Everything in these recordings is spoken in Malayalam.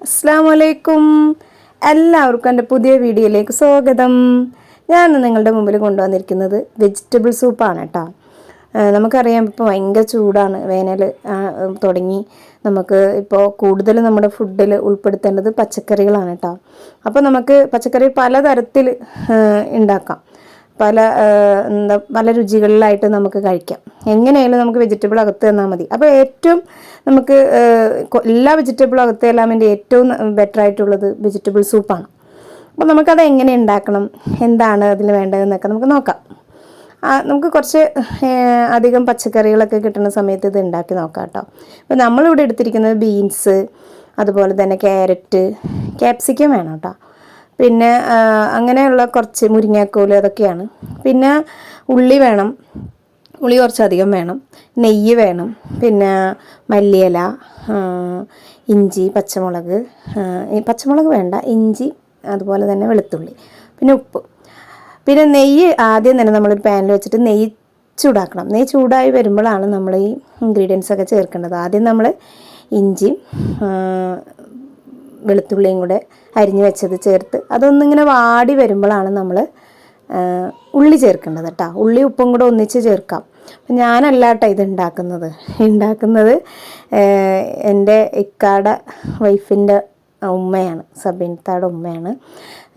അസ്സലാമലൈക്കും. എല്ലാവർക്കും എൻ്റെ പുതിയ വീഡിയോയിലേക്ക് സ്വാഗതം. ഞാൻ നിങ്ങളുടെ മുമ്പിൽ കൊണ്ടുവന്നിരിക്കുന്നത് വെജിറ്റബിൾ സൂപ്പാണ് കേട്ടോ. നമുക്കറിയാം ഇപ്പോൾ ഭയങ്കര ചൂടാണ്, വേനൽ തുടങ്ങി. നമുക്ക് ഇപ്പോൾ കൂടുതൽ നമ്മുടെ ഫുഡിൽ ഉൾപ്പെടുത്തേണ്ടത് പച്ചക്കറികളാണ് കേട്ടോ. അപ്പോൾ നമുക്ക് പച്ചക്കറി പലതരത്തിൽ ഉണ്ടാക്കാം, പല രുചികളിലായിട്ട് നമുക്ക് കഴിക്കാം. എങ്ങനെയായാലും നമുക്ക് വെജിറ്റബിൾ അകത്ത് തന്നാൽ മതി. അപ്പോൾ ഏറ്റവും നമുക്ക് എല്ലാ വെജിറ്റബിളും അകത്ത് തരാൻ വേണ്ടി ഏറ്റവും ബെറ്റർ ആയിട്ടുള്ളത് വെജിറ്റബിൾ സൂപ്പാണ്. അപ്പോൾ നമുക്കത് എങ്ങനെ ഉണ്ടാക്കണം, എന്താണ് അതിൽ വേണ്ടതെന്നൊക്കെ നമുക്ക് നോക്കാം. നമുക്ക് കുറച്ച് അധികം പച്ചക്കറികളൊക്കെ കിട്ടുന്ന സമയത്ത് ഇത് ഉണ്ടാക്കി നോക്കാം കേട്ടോ. അപ്പോൾ നമ്മളിവിടെ എടുത്തിരിക്കുന്നത് ബീൻസ്, അതുപോലെ തന്നെ ക്യാരറ്റ്, ക്യാപ്സിക്കം വേണം കേട്ടോ. പിന്നെ അങ്ങനെയുള്ള കുറച്ച് മുരിങ്ങാക്കോല് അതൊക്കെയാണ്. പിന്നെ ഉള്ളി വേണം, ഉള്ളി കുറച്ചധികം വേണം. നെയ്യ് വേണം. പിന്നെ മല്ലിയില, ഇഞ്ചി, പച്ചമുളക് വേണ്ട, ഇഞ്ചി, അതുപോലെ തന്നെ വെളുത്തുള്ളി, പിന്നെ ഉപ്പ്. പിന്നെ നെയ്യ് ആദ്യം തന്നെ നമ്മളൊരു പാനിൽ വെച്ചിട്ട് നെയ്യ് ചൂടാക്കണം. നെയ്യ് ചൂടായി വരുമ്പോഴാണ് നമ്മൾ ഈ ഇൻഗ്രീഡിയൻസ് ഒക്കെ ചേർക്കേണ്ടത്. ആദ്യം നമ്മൾ ഇഞ്ചിയും വെളുത്തുള്ളിയും കൂടെ അരിഞ്ഞ് വെച്ചത് ചേർത്ത് അതൊന്നിങ്ങനെ വാടി വരുമ്പോഴാണ് നമ്മൾ ഉള്ളി ചേർക്കേണ്ടത് കേട്ടോ. ഉള്ളി ഉപ്പും കൂടെ ഒന്നിച്ച് ചേർക്കാം. അപ്പം ഞാനല്ല കേട്ടോ ഇത് ഉണ്ടാക്കുന്നത് എൻ്റെ ഇക്കാടെ വൈഫിൻ്റെ ഉമ്മയാണ്, സബീനത്താടെ ഉമ്മയാണ്.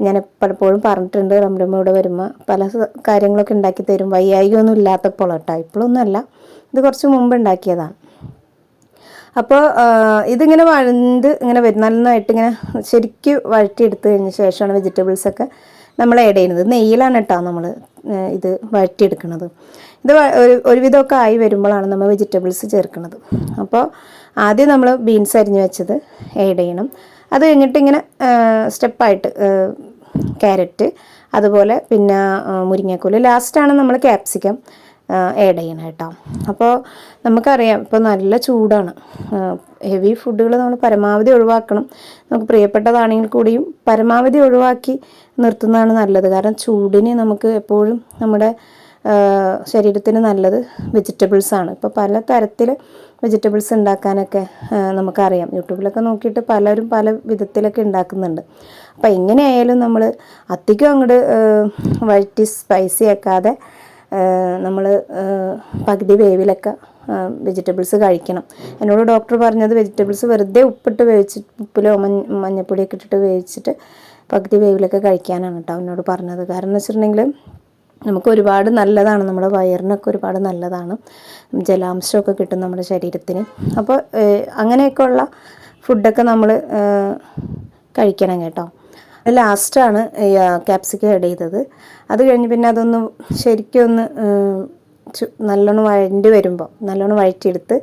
ഞാൻ പലപ്പോഴും പറഞ്ഞിട്ടുണ്ട്, നമ്മുടെ ഇവിടെ വരുമ്പോൾ പല കാര്യങ്ങളൊക്കെ ഉണ്ടാക്കി തരും, വയ്യായികയൊന്നും ഇല്ലാത്തപ്പോൾ കേട്ടോ. ഇപ്പോഴൊന്നും അല്ല, ഇത് കുറച്ച് മുമ്പ് ഉണ്ടാക്കിയതാണ്. അപ്പോൾ ഇതിങ്ങനെ ഇങ്ങനെ വരും, നന്നായിട്ട് ഇങ്ങനെ ശരിക്കും വഴറ്റിയെടുത്ത് കഴിഞ്ഞ ശേഷമാണ് വെജിറ്റബിൾസൊക്കെ നമ്മൾ ആഡ് ചെയ്യുന്നത്. നെയ്യിലാണ് കേട്ടോ നമ്മൾ ഇത് വഴറ്റിയെടുക്കുന്നത്. ഇത് ഒരുവിധമൊക്കെ ആയി വരുമ്പോഴാണ് നമ്മൾ വെജിറ്റബിൾസ് ചേർക്കുന്നത്. അപ്പോൾ ആദ്യം നമ്മൾ ബീൻസ് അരിഞ്ഞ് വെച്ചത് ആഡ് ചെയ്യണം. അത് കഴിഞ്ഞിട്ട് ഇങ്ങനെ സ്റ്റെപ്പായിട്ട് ക്യാരറ്റ്, അതുപോലെ പിന്നെ മുരിങ്ങക്കോല്, ലാസ്റ്റാണ് നമ്മൾ ക്യാപ്സിക്കം ആഡ് ചെയ്യണം കേട്ടോ. അപ്പോൾ നമുക്കറിയാം ഇപ്പോൾ നല്ല ചൂടാണ്, ഹെവി ഫുഡുകൾ നമ്മൾ പരമാവധി ഒഴിവാക്കണം. നമുക്ക് പ്രിയപ്പെട്ടതാണെങ്കിൽ കൂടിയും പരമാവധി ഒഴിവാക്കി നിർത്തുന്നതാണ് നല്ലത്. കാരണം ചൂടിന് നമുക്ക് എപ്പോഴും നമ്മുടെ ശരീരത്തിന് നല്ലത് വെജിറ്റബിൾസാണ്. ഇപ്പോൾ പല തരത്തിൽ വെജിറ്റബിൾസ് ഉണ്ടാക്കാനൊക്കെ നമുക്കറിയാം. യൂട്യൂബിലൊക്കെ നോക്കിയിട്ട് പലരും പല വിധത്തിലൊക്കെ ഉണ്ടാക്കുന്നുണ്ട്. അപ്പോൾ എങ്ങനെയായാലും നമ്മൾ അധികം അങ്ങോട്ട് വഴറ്റി സ്പൈസി ആക്കാതെ നമ്മൾ പകുതി വേവിലൊക്കെ വെജിറ്റബിൾസ് കഴിക്കണം. എന്നോട് ഡോക്ടർ പറഞ്ഞത് വെജിറ്റബിൾസ് വെറുതെ ഉപ്പിലോ മഞ്ഞപ്പൊടിയൊക്കെ ഇട്ടിട്ട് വേവിച്ചിട്ട് പകുതി വേവിലൊക്കെ കഴിക്കാനാണ് കേട്ടോ എന്നോട് പറഞ്ഞത്. കാരണം എന്ന് വെച്ചിട്ടുണ്ടെങ്കിൽ നമുക്ക് ഒരുപാട് നല്ലതാണ്, നമ്മുടെ വയറിനൊക്കെ ഒരുപാട് നല്ലതാണ്, ജലാംശമൊക്കെ കിട്ടും നമ്മുടെ ശരീരത്തിന്. അപ്പോൾ അങ്ങനെയൊക്കെയുള്ള ഫുഡൊക്കെ നമ്മൾ കഴിക്കണം കേട്ടോ. ലാസ്റ്റാണ് ക്യാപ്സിക്കം ആഡ് ചെയ്തത്. അത് കഴിഞ്ഞ് പിന്നെ അതൊന്ന് ശരിക്കും ഒന്ന് നല്ലോണം നല്ലോണം വഴറ്റിയെടുത്ത്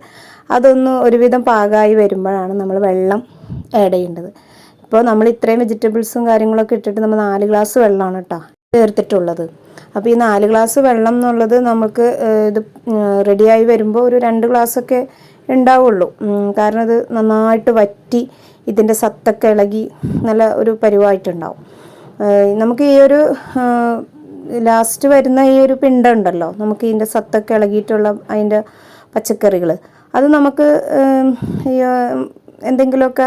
അതൊന്ന് ഒരുവിധം പാകമായി വരുമ്പോഴാണ് നമ്മൾ വെള്ളം ആഡ് ചെയ്യേണ്ടത്. ഇപ്പോൾ നമ്മൾ ഇത്രയും വെജിറ്റബിൾസും കാര്യങ്ങളൊക്കെ ഇട്ടിട്ട് നമ്മൾ 4 ഗ്ലാസ് വെള്ളമാണ് കേട്ടോ ചേർത്തിട്ടുള്ളത്. അപ്പോൾ ഈ 4 ഗ്ലാസ് വെള്ളം എന്നുള്ളത് നമുക്ക് ഇത് റെഡിയായി വരുമ്പോൾ ഒരു 2 ഗ്ലാസ്സൊക്കെ ഉണ്ടാവുള്ളൂ. കാരണം ഇത് നന്നായിട്ട് വറ്റി ഇതിൻ്റെ സത്തൊക്കെ ഇളകി നല്ല ഒരു പരുവായിട്ടുണ്ടാവും. നമുക്ക് ഈ ഒരു ലാസ്റ്റ് വരുന്ന ഈ ഒരു പിണ്ടം ഉണ്ടല്ലോ, നമുക്ക് ഇതിൻ്റെ സത്തൊക്കെ ഇളകിയിട്ടുള്ള അതിൻ്റെ പച്ചക്കറികൾ, അത് നമുക്ക് എന്തെങ്കിലുമൊക്കെ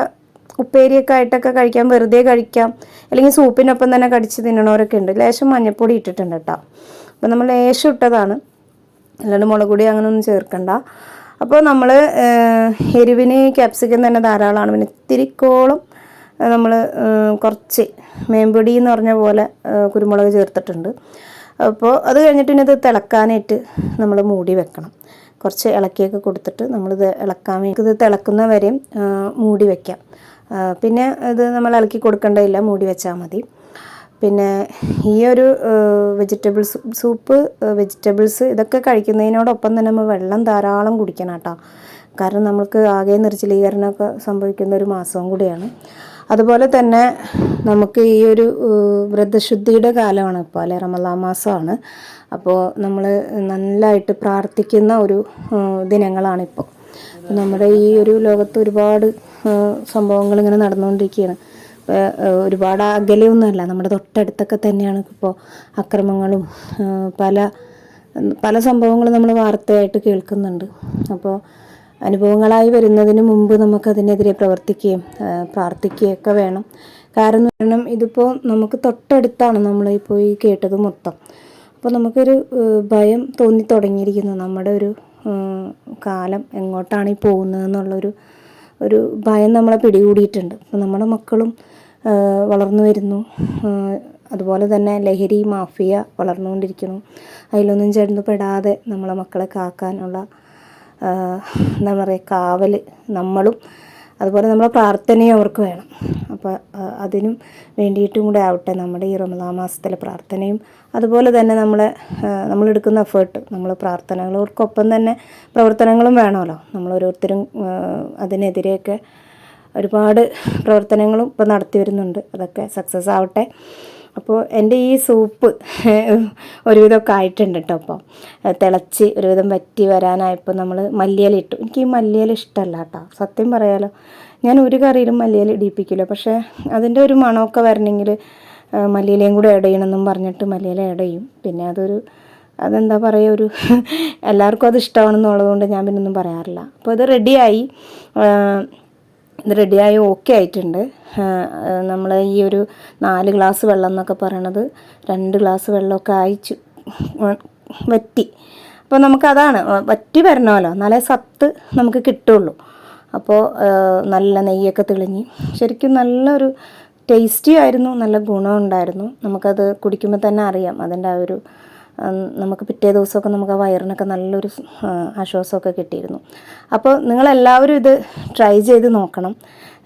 ഉപ്പേരിയൊക്കെ ആയിട്ടൊക്കെ കഴിക്കാം, വെറുതെ കഴിക്കാം, അല്ലെങ്കിൽ സൂപ്പിനൊപ്പം തന്നെ കടിച്ച് തിന്നണവരൊക്കെ ഉണ്ട്. ലേശം മഞ്ഞൾപ്പൊടി ഇട്ടിട്ടുണ്ട് കേട്ടോ. അപ്പോൾ നമ്മൾ ലേശം ഇട്ടതാണ്, അല്ലാണ്ട് മുളക് പൊടി അങ്ങനെ ഒന്നും ചേർക്കണ്ട. അപ്പോൾ നമ്മൾ എരിവിന് ക്യാപ്സിക്കം തന്നെ ധാരാളമാണ്. പിന്നെ ഇത്തിരിക്കോളം നമ്മൾ കുറച്ച് മേമ്പൊടി എന്ന് പറഞ്ഞ പോലെ കുരുമുളക് ചേർത്തിട്ടുണ്ട്. അപ്പോൾ അത് കഴിഞ്ഞിട്ട് ഇത് തിളക്കാനായിട്ട് നമ്മൾ മൂടി വെക്കണം. കുറച്ച് ഇളക്കിയൊക്കെ കൊടുത്തിട്ട് നമ്മളിത് ഇളക്കാൻ വേണ്ടി ഇത് തിളക്കുന്ന വരെയും മൂടി വയ്ക്കാം. പിന്നെ ഇത് നമ്മൾ ഇളക്കി കൊടുക്കേണ്ടതില്ല, മൂടി വെച്ചാൽ മതി. പിന്നെ ഈ ഒരു വെജിറ്റബിൾസ് ഇതൊക്കെ കഴിക്കുന്നതിനോടൊപ്പം തന്നെ നമ്മൾ വെള്ളം ധാരാളം കുടിക്കണം കേട്ടോ. കാരണം നമുക്ക് ആകെ നിർജ്ജലീകരണമൊക്കെ സംഭവിക്കുന്ന ഒരു മാസവും കൂടിയാണ്. അതുപോലെ തന്നെ നമുക്ക് ഈ ഒരു വ്രതശുദ്ധിയുടെ കാലമാണ് ഇപ്പോൾ, അല്ലെ, റമളാൻ മാസമാണ്. അപ്പോൾ നമ്മൾ നല്ലതായിട്ട് പ്രാർത്ഥിക്കുന്ന ഒരു ദിനങ്ങളാണിപ്പോൾ. നമ്മുടെ ഈ ഒരു ലോകത്ത് ഒരുപാട് സംഭവങ്ങൾ ഇങ്ങനെ നടന്നുകൊണ്ടിരിക്കുകയാണ്. ഒരുപാട് അകലെയൊന്നുമല്ല, നമ്മുടെ തൊട്ടടുത്തൊക്കെ തന്നെയാണ് ഇപ്പോൾ അക്രമങ്ങളും പല സംഭവങ്ങളും നമ്മൾ വാർത്തയായിട്ട് കേൾക്കുന്നുണ്ട്. അപ്പോൾ അനുഭവങ്ങളായി വരുന്നതിന് മുമ്പ് നമുക്കതിനെതിരെ പ്രവർത്തിക്കുകയും പ്രാർത്ഥിക്കുകയൊക്കെ വേണം. കാരണം ഇതിപ്പോൾ നമുക്ക് തൊട്ടടുത്താണ് നമ്മളിപ്പോൾ ഈ കേട്ടത് മൊത്തം. അപ്പോൾ നമുക്കൊരു ഭയം തോന്നി തുടങ്ങിയിരിക്കുന്നു. നമ്മുടെ ഒരു കാലം എങ്ങോട്ടാണ് ഈ പോകുന്നതെന്നുള്ളൊരു ഭയം നമ്മളെ പിടികൂടിയിട്ടുണ്ട്. അപ്പോൾ നമ്മുടെ മക്കളും വളർന്നു വരുന്നു. അതുപോലെ തന്നെ ലഹരി മാഫിയ വളർന്നുകൊണ്ടിരിക്കുന്നു. അതിലൊന്നും ചെന്ന് പെടാതെ നമ്മളെ മക്കളെ കാക്കാനുള്ള എന്താ പറയുക, കാവൽ നമ്മളും അതുപോലെ നമ്മളെ പ്രാർത്ഥനയും അവർക്ക് വേണം. അപ്പോൾ അതിനും വേണ്ടിയിട്ടും കൂടെ ആവട്ടെ നമ്മുടെ ഈ റമദാൻ മാസത്തിലെ പ്രാർത്ഥനയും, അതുപോലെ തന്നെ നമ്മളെടുക്കുന്ന എഫേർട്ട്, നമ്മൾ പ്രാർത്ഥനകൾക്കൊപ്പം തന്നെ പ്രവർത്തനങ്ങളും വേണമല്ലോ. നമ്മളോരോരുത്തരും അതിനെതിരെയൊക്കെ ഒരുപാട് പ്രവർത്തനങ്ങളും ഇപ്പോൾ നടത്തി വരുന്നുണ്ട്. അതൊക്കെ സക്സസ് ആവട്ടെ. അപ്പോൾ എൻ്റെ ഈ സൂപ്പ് ഒരുവിധമൊക്കെ ആയിട്ടുണ്ട് കേട്ടോ. അപ്പോൾ തിളച്ച് ഒരുവിധം വറ്റി വരാനായപ്പോൾ നമ്മൾ മല്ലിയില ഇട്ടു. എനിക്ക് ഈ മല്ലിയില ഇഷ്ടമല്ല കേട്ടോ, സത്യം പറയാലോ. ഞാൻ ഒരു കറിയിലും മല്ലിയില ഇടിപ്പിക്കില്ല. പക്ഷേ അതിൻ്റെ ഒരു മണമൊക്കെ വരണമെങ്കിൽ മല്ലിയിലയും കൂടെ ആഡ് ചെയ്യണമെന്നും പറഞ്ഞിട്ട് മല്ലിയില ആഡ് ചെയ്യും. പിന്നെ അതെന്താ പറയുക, എല്ലാവർക്കും അത് ഇഷ്ടമാണെന്നുള്ളത് കൊണ്ട് ഞാൻ പിന്നെ ഒന്നും പറയാറില്ല. അപ്പോൾ ഇത് റെഡിയായി. ഓക്കെ ആയിട്ടുണ്ട്. നമ്മൾ ഈ ഒരു 4 ഗ്ലാസ് വെള്ളം എന്നൊക്കെ പറയണത് 2 ഗ്ലാസ് വെള്ളമൊക്കെ അയച്ചു വറ്റി. അപ്പോൾ നമുക്കതാണ് വറ്റി വരണമല്ലോ, എന്നാലേ സത്ത് നമുക്ക് കിട്ടുള്ളൂ. അപ്പോൾ നല്ല നെയ്യൊക്കെ തെളിഞ്ഞ് ശരിക്കും നല്ലൊരു ടേസ്റ്റി ആയിരുന്നു, നല്ല ഗുണമുണ്ടായിരുന്നു. നമുക്കത് കുടിക്കുമ്പോൾ തന്നെ അറിയാം അതിൻ്റെ ആ ഒരു നമുക്ക് പിറ്റേ ദിവസമൊക്കെ നമുക്ക് ആ വയറിനൊക്കെ നല്ലൊരു ആശ്വാസമൊക്കെ കിട്ടിയിരുന്നു. അപ്പോൾ നിങ്ങളെല്ലാവരും ഇത് ട്രൈ ചെയ്ത് നോക്കണം.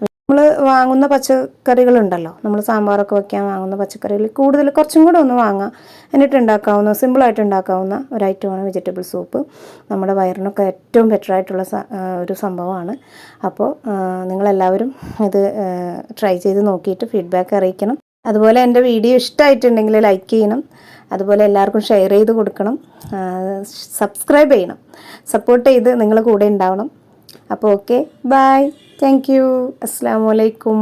നമ്മൾ വാങ്ങുന്ന പച്ചക്കറികളുണ്ടല്ലോ, നമ്മൾ സാമ്പാറൊക്കെ വയ്ക്കാൻ വാങ്ങുന്ന പച്ചക്കറികൾ കൂടുതൽ കുറച്ചും കൂടെ ഒന്ന് വാങ്ങാം. എന്നിട്ട് ഉണ്ടാക്കാവുന്ന, സിമ്പിളായിട്ട് ഉണ്ടാക്കാവുന്ന ഒരു ഐറ്റമാണ് വെജിറ്റബിൾ സൂപ്പ്. നമ്മുടെ വയറിനൊക്കെ ഏറ്റവും ബെറ്ററായിട്ടുള്ള ഒരു സംഭവമാണ്. അപ്പോൾ നിങ്ങളെല്ലാവരും ഇത് ട്രൈ ചെയ്ത് നോക്കിയിട്ട് ഫീഡ്ബാക്ക് അറിയിക്കണം. അതുപോലെ എൻ്റെ വീഡിയോ ഇഷ്ടമായിട്ടുണ്ടെങ്കിൽ ലൈക്ക് ചെയ്യണം. അതുപോലെ എല്ലാവർക്കും ഷെയർ ചെയ്ത് കൊടുക്കണം. സബ്സ്ക്രൈബ് ചെയ്യണം. സപ്പോർട്ട് ചെയ്ത് നിങ്ങൾ കൂടെ ഉണ്ടാവണം. അപ്പോൾ ഓക്കെ, ബൈ, താങ്ക് യു, അസ്സലാമു അലൈക്കും.